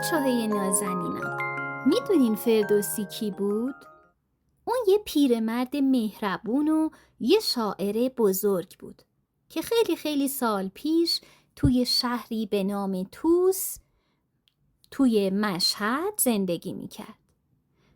بچه‌های نازنینم، میدونین فردوسی کی بود؟ اون یه پیرمرد مهربون و یه شاعر بزرگ بود که خیلی خیلی سال پیش توی شهری به نام توس توی مشهد زندگی میکرد.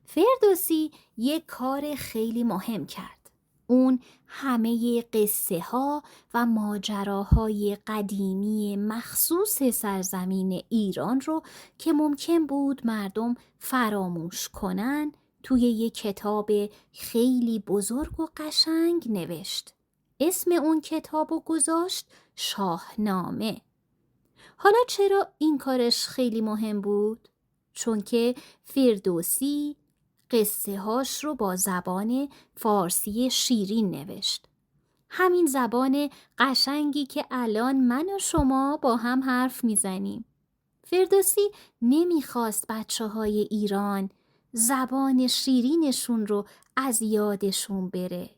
فردوسی یه کار خیلی مهم کرد. اون همه قصه ها و ماجراهای قدیمی مخصوص سرزمین ایران رو که ممکن بود مردم فراموش کنن توی یه کتاب خیلی بزرگ و قشنگ نوشت. اسم اون کتابو گذاشت شاهنامه. حالا چرا این کارش خیلی مهم بود؟ چون که فردوسی قصه هاش رو با زبان فارسی شیرین نوشت. همین زبان قشنگی که الان من و شما با هم حرف میزنیم. فردوسی نمیخواست بچه‌های ایران زبان شیرینشون رو از یادشون بره.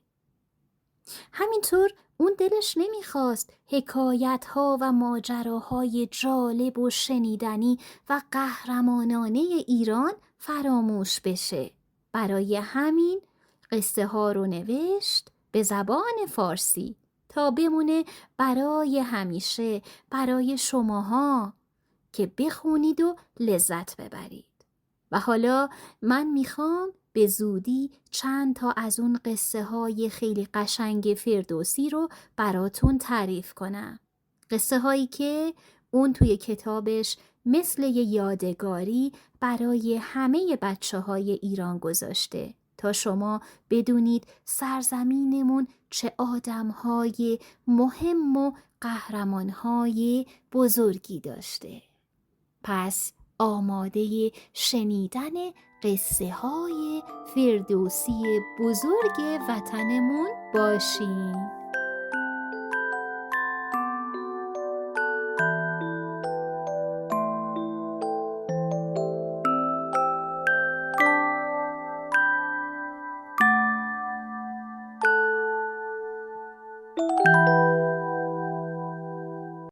همینطور اون دلش نمیخواست حکایت‌ها و ماجراهای جالب و شنیدنی و قهرمانانه ایران فراموش بشه. برای همین قصه ها رو نوشت به زبان فارسی تا بمونه برای همیشه، برای شماها که بخونید و لذت ببرید. و حالا من میخوام به زودی چند تا از اون قصه های خیلی قشنگ فردوسی رو براتون تعریف کنم. قصه هایی که اون توی کتابش مثل یه یادگاری برای همه بچه های ایران گذاشته تا شما بدونید سرزمینمون چه آدم های مهم و قهرمان های بزرگی داشته. پس آماده شنیدن قصه های فردوسی بزرگ وطنمون باشین.